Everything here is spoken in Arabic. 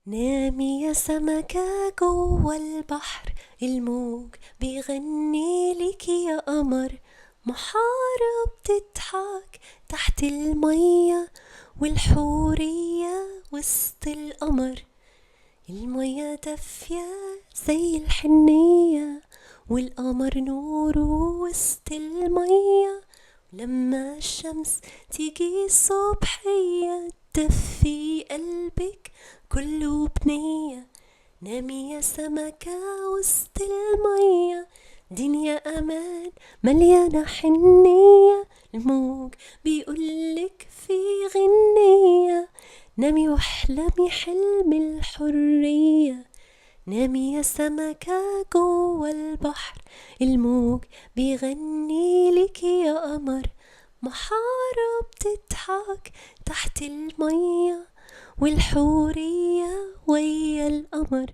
نامي يا سمكة جوا البحر، الموج بيغني لك يا قمر. محارة بتضحك تحت المية، والحورية وسط القمر. المية دافية زي الحنية، والقمر نوره وسط المية. لما الشمس تيجي الصبحية تدفي قلبك كله بنية. نامي يا سمكة وسط المية، دنيا أمان مليانة حنية. الموج بيقولك في غنية، نامي واحلمي حلم الحرية. نامي يا سمكة جوا البحر، الموج بيغني لك يا قمر. محارة بتضحك تحت المية، والحورية ويا القمر.